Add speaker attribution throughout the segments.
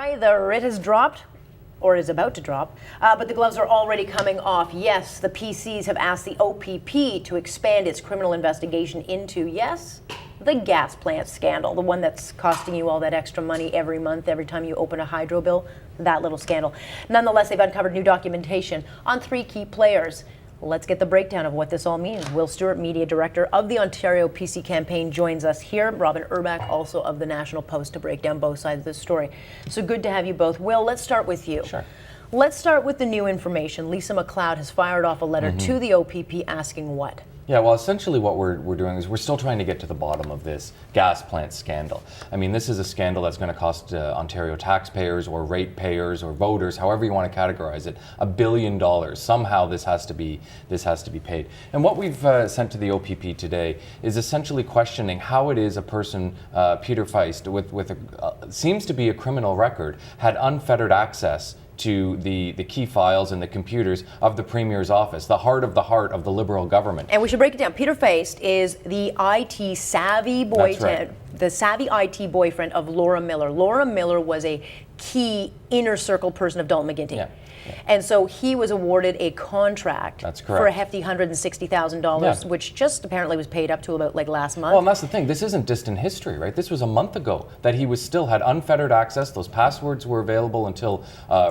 Speaker 1: right, the writ has dropped, or is about to drop, but the gloves are already coming off. Yes, the PCs have asked the OPP to expand its criminal investigation into, yes, the gas plant scandal, the one that's costing you all that extra money every month, every time you open a hydro bill, that little scandal. Nonetheless, they've uncovered new documentation on 3 key players. Let's get the breakdown of what this all means. Will Stewart, Media Director of the Ontario PC campaign, joins us here. Robin Urbach, also of the National Post, to break down both sides of this story. So good to have you both. Will, let's start with you.
Speaker 2: Sure.
Speaker 1: Let's start with the new information. Lisa MacLeod has fired off a letter to the OPP asking what?
Speaker 2: Yeah, well, essentially what we're doing is we're still trying to get to the bottom of this gas plant scandal. I mean, this is a scandal that's going to cost Ontario taxpayers or ratepayers or voters, however you want to categorize it, $1 billion. Somehow this has to be paid. And what we've sent to the OPP today is essentially questioning how it is a person, Peter Feist, with seems to be a criminal record, had unfettered access to the key files and the computers of the Premier's office, the heart of the Liberal government.
Speaker 1: And we should break it down. Peter Feist is the IT savvy the savvy IT boyfriend of Laura Miller. Laura Miller was a key inner circle person of Dalton McGuinty.
Speaker 2: Yeah.
Speaker 1: And so he was awarded a contract for a hefty $160,000, which just apparently was paid up to about like last month.
Speaker 2: Well, and that's the thing. This isn't distant history, right? This was a month ago that he still had unfettered access. Those passwords were available until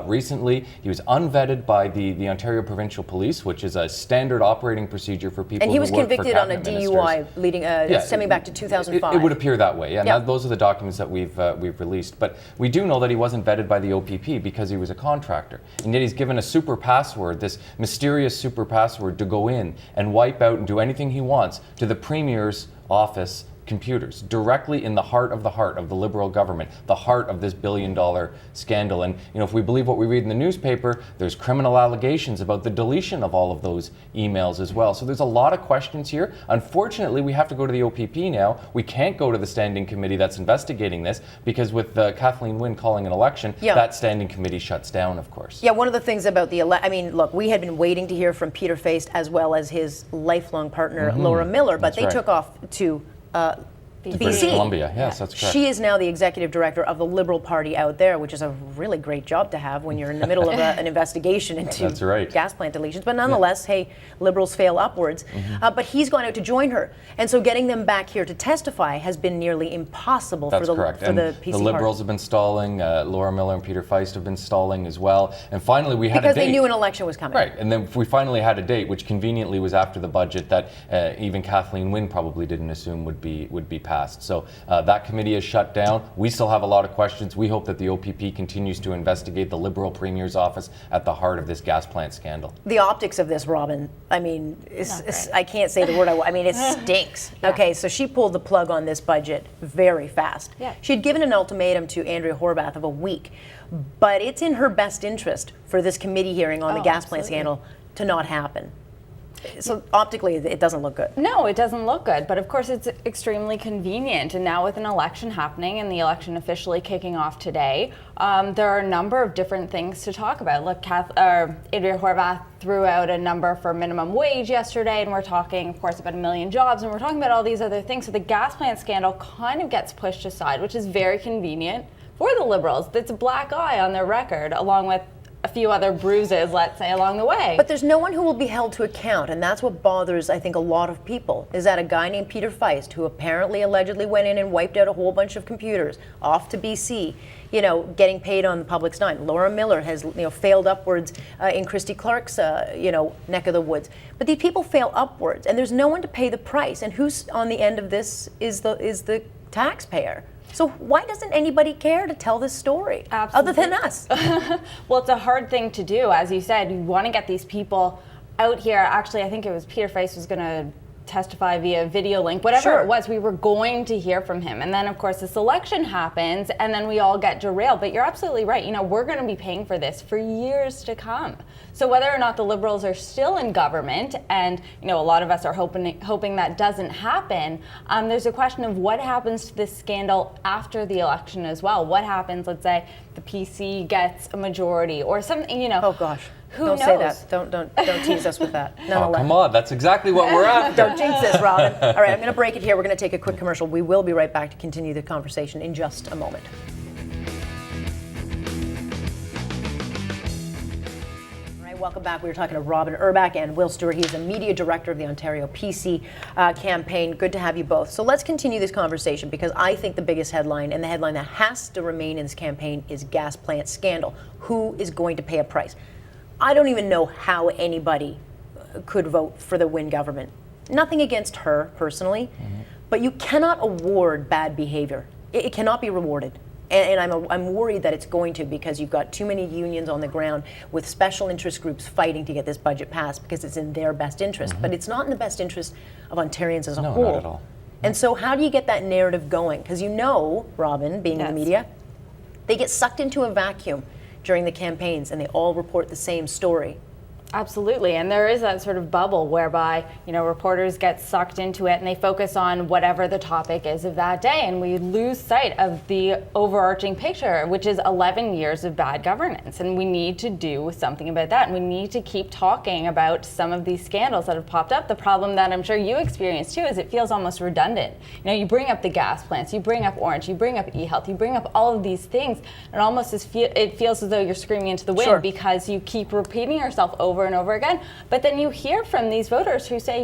Speaker 2: recently. He was unvetted by the Ontario Provincial Police, which is a standard operating procedure for people.
Speaker 1: And he was
Speaker 2: who work
Speaker 1: convicted
Speaker 2: for
Speaker 1: on a DUI, leading stemming back to 2005.
Speaker 2: It would appear that way. Yeah, those are the documents that we've released. But we do know that he wasn't vetted by the OPP because he was a contractor, and yet he's given a super password, this mysterious super password, to go in and wipe out and do anything he wants to the Premier's office computers, directly in the heart of the Liberal government, the heart of this $1 billion scandal. And if we believe what we read in the newspaper, there's criminal allegations about the deletion of all of those emails as well. So there's a lot of questions here. Unfortunately, we have to go to the OPP now. We can't go to the standing committee that's investigating this because with Kathleen Wynne calling an election, that standing committee shuts down, of course.
Speaker 1: Yeah, one of the things about look, we had been waiting to hear from Peter Feist as well as his lifelong partner, Laura Miller, but they took off to
Speaker 2: British Columbia, yes, that's correct.
Speaker 1: She is now the executive director of the Liberal Party out there, which is a really great job to have when you're in the middle of an investigation into gas plant deletions. But nonetheless, hey, Liberals fail upwards. But he's gone out to join her. And so getting them back here to testify has been nearly impossible for the PC
Speaker 2: The Liberals have been stalling, Laura Miller and Peter Feist have been stalling as well. And finally we had a date.
Speaker 1: Because they knew an election was coming.
Speaker 2: Right, and then we finally had a date, which conveniently was after the budget that even Kathleen Wynne probably didn't assume would be passed. So that committee is shut down. We still have a lot of questions. We hope that the OPP continues to investigate the Liberal Premier's office at the heart of this gas plant scandal.
Speaker 1: The optics of this, Robin, I mean, I can't say the word I mean, it stinks. Okay, so she pulled the plug on this budget very fast. She had given an ultimatum to Andrea Horwath of a week, but it's in her best interest for this committee hearing on the gas plant scandal to not happen. So optically, it doesn't look good.
Speaker 3: No, it doesn't look good. But of course, it's extremely convenient. And now with an election happening and the election officially kicking off today, there are a number of different things to talk about. Look, Andrea Horwath threw out a number for minimum wage yesterday, and we're talking, of course, about 1 million jobs, and we're talking about all these other things. So the gas plant scandal kind of gets pushed aside, which is very convenient for the Liberals. It's a black eye on their record, along with a few other bruises, let's say, along the way.
Speaker 1: But there's no one who will be held to account, and that's what bothers, I think, a lot of people, is that a guy named Peter Feist, who apparently allegedly went in and wiped out a whole bunch of computers off to BC, getting paid on the public's dime. Laura Miller has, failed upwards in Christy Clark's, neck of the woods. But these people fail upwards, and there's no one to pay the price. And who's on the end of this is the taxpayer. So why doesn't anybody care to tell this story other than us?
Speaker 3: Well, it's a hard thing to do. As you said, you want to get these people out here. Actually, I think it was Peter Feist was going to testify via video link, whatever it was, we were going to hear from him. And then, of course, this election happens, and then we all get derailed. But you're absolutely right. We're going to be paying for this for years to come. So whether or not the Liberals are still in government, and a lot of us are hoping that doesn't happen, there's a question of what happens to this scandal after the election as well. What happens, let's say, the PC gets a majority or something,
Speaker 1: Oh, gosh.
Speaker 3: Who
Speaker 1: don't
Speaker 3: knows?
Speaker 1: Say that. Don't tease us with that.
Speaker 2: Oh, come on. That's exactly what we're after.
Speaker 1: Don't jinx this, Robin. All right, I'm going to break it here. We're going to take a quick commercial. We will be right back to continue the conversation in just a moment. Welcome back. We were talking to Robin Urbach and Will Stewart. He is the media director of the Ontario PC campaign. Good to have you both. So let's continue this conversation, because I think the biggest headline, and the headline that has to remain in this campaign, is gas plant scandal. Who is going to pay a price? I don't even know how anybody could vote for the Wynne government. Nothing against her personally, but you cannot award bad behavior. It cannot be rewarded. And I'm worried that it's going to, because you've got too many unions on the ground with special interest groups fighting to get this budget passed because it's in their best interest. But it's not in the best interest of Ontarians as a whole.
Speaker 2: Not at all.
Speaker 1: And so how do you get that narrative going? Because Robin, being in the media, they get sucked into a vacuum during the campaigns and they all report the same story.
Speaker 3: Absolutely, and there is that sort of bubble whereby, reporters get sucked into it and they focus on whatever the topic is of that day, and we lose sight of the overarching picture, which is 11 years of bad governance, and we need to do something about that, and we need to keep talking about some of these scandals that have popped up. The problem that I'm sure you experience too is it feels almost redundant. You bring up the gas plants, you bring up Orange, you bring up eHealth, you bring up all of these things, and almost it feels as though you're screaming into the wind because you keep repeating yourself over and over again. But then you hear from these voters who say,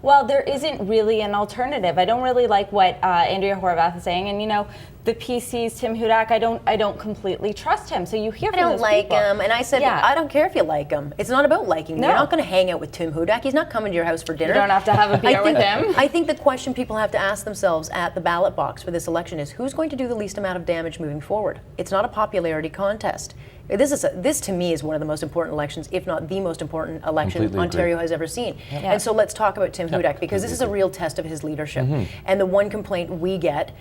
Speaker 3: well, there isn't really an alternative. I don't really like what Andrea Horwath is saying, and the PC's Tim Hudak, I don't completely trust him. So you hear from those
Speaker 1: like
Speaker 3: people.
Speaker 1: him, and I said, I don't care if you like him. It's not about liking him.
Speaker 3: No.
Speaker 1: You're not going to hang out with Tim Hudak. He's not coming to your house for dinner.
Speaker 3: You don't have to have a beer with him.
Speaker 1: I think the question people have to ask themselves at the ballot box for this election is, who's going to do the least amount of damage moving forward? It's not a popularity contest. This to me is one of the most important elections, if not the most important election
Speaker 2: Completely
Speaker 1: Ontario
Speaker 2: agree.
Speaker 1: has ever seen. And so let's talk about Tim Hudak, because this is a real test of his leadership. And the one complaint we get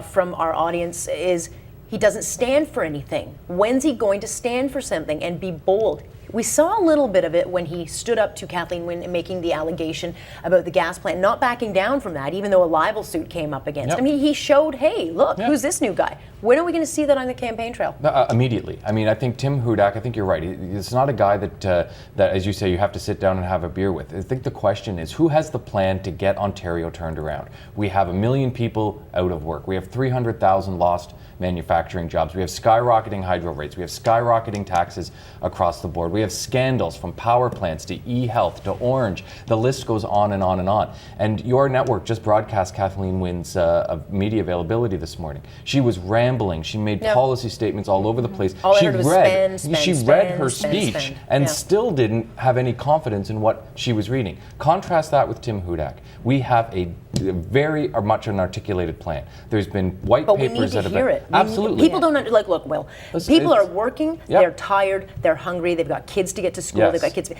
Speaker 1: from our audience is he doesn't stand for anything. When's he going to stand for something and be bold? We saw a little bit of it when he stood up to Kathleen Wynne making the allegation about the gas plant, not backing down from that, even though a libel suit came up against him. He showed, hey, look, who's this new guy? When are we going to see that on the campaign trail?
Speaker 2: Immediately. I think Tim Hudak, I think you're right. It's not a guy that, as you say, you have to sit down and have a beer with. I think the question is, who has the plan to get Ontario turned around? We have 1 million people out of work. We have 300,000 lost manufacturing jobs. We have skyrocketing hydro rates. We have skyrocketing taxes across the board. We have scandals from power plants to eHealth to Orange. The list goes on and on and on. And your network just broadcast Kathleen Wynne's media availability this morning. She was rambling. She made policy statements all over the place.
Speaker 1: All
Speaker 2: she
Speaker 1: I heard was
Speaker 2: read her speech
Speaker 1: spend.
Speaker 2: and still didn't have any confidence in what she was reading. Contrast that with Tim Hudak. We have a very much an articulated plan. There's been white papers that have been...
Speaker 1: But we need to hear it.
Speaker 2: Absolutely.
Speaker 1: People don't, look, Will, people are working, they're tired, they're hungry, they've got kids to get to school, they've got kids.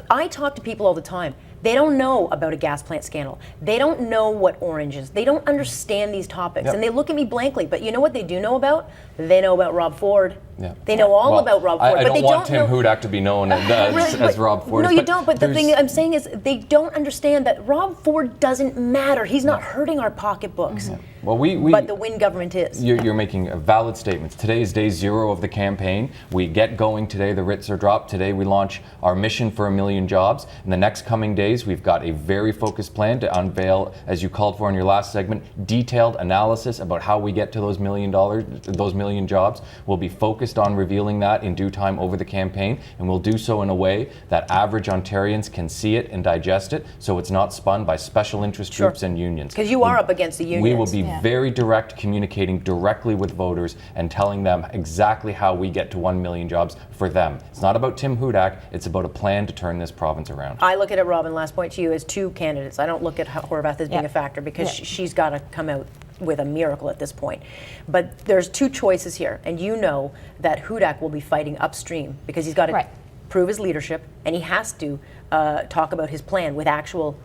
Speaker 1: I talk to people all the time. They don't know about a gas plant scandal. They don't know what Orange is. They don't understand these topics. And they look at me blankly. But you know what they do know about? They know about Rob Ford. They know all about Rob Ford.
Speaker 2: I
Speaker 1: but
Speaker 2: don't
Speaker 1: they
Speaker 2: want
Speaker 1: don't
Speaker 2: Tim Hudak to be known as Rob Ford.
Speaker 1: No, you don't. But the thing I'm saying is they don't understand that Rob Ford doesn't matter. He's not hurting our pocketbooks.
Speaker 2: Well,
Speaker 1: but the Wynne government is.
Speaker 2: You're making valid statements. Today is day 0 of the campaign. We get going today. The writs are dropped. Today we launch our mission for 1 million jobs. In the next coming days, we've got a very focused plan to unveil, as you called for in your last segment, detailed analysis about how we get to those $1 million jobs. We'll be focused on revealing that in due time over the campaign, and we'll do so in a way that average Ontarians can see it and digest it, so it's not spun by special interest groups and unions.
Speaker 1: Because you are up against the unions.
Speaker 2: We will be very direct, communicating directly with voters and telling them exactly how we get to 1 million jobs for them. It's not about Tim Hudak, it's about a plan to turn this province around.
Speaker 1: I look at it, Robin, last point to you, as two candidates. I don't look at Horwath as being a factor, because she's got to come out with a miracle at this point. But there's two choices here, and you know that Hudak will be fighting upstream because he's got to prove his leadership, and he has to talk about his plan with actual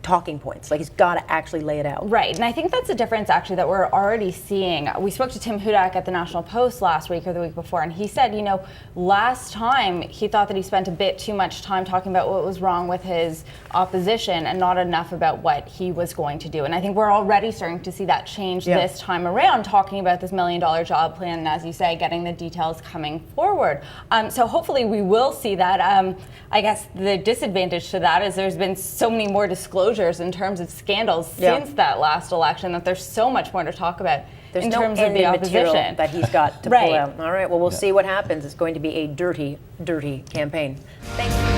Speaker 1: talking points. Like, he's got to actually lay it out.
Speaker 3: Right, and I think that's a difference actually that we're already seeing. We spoke to Tim Hudak at the National Post last week or the week before, and he said, last time he thought that he spent a bit too much time talking about what was wrong with his opposition and not enough about what he was going to do. And I think we're already starting to see that change this time around, talking about this $1 million job plan, and as you say, getting the details coming forward. So hopefully we will see that. I guess the disadvantage to that is there's been so many more disclosures in terms of scandals since that last election that there's so much more to talk about
Speaker 1: There's
Speaker 3: in
Speaker 1: no
Speaker 3: terms of the
Speaker 1: ending material
Speaker 3: opposition
Speaker 1: that he's got to
Speaker 3: Right.
Speaker 1: pull out. All right, well, we'll see what happens. It's going to be a dirty, dirty campaign. Thank you.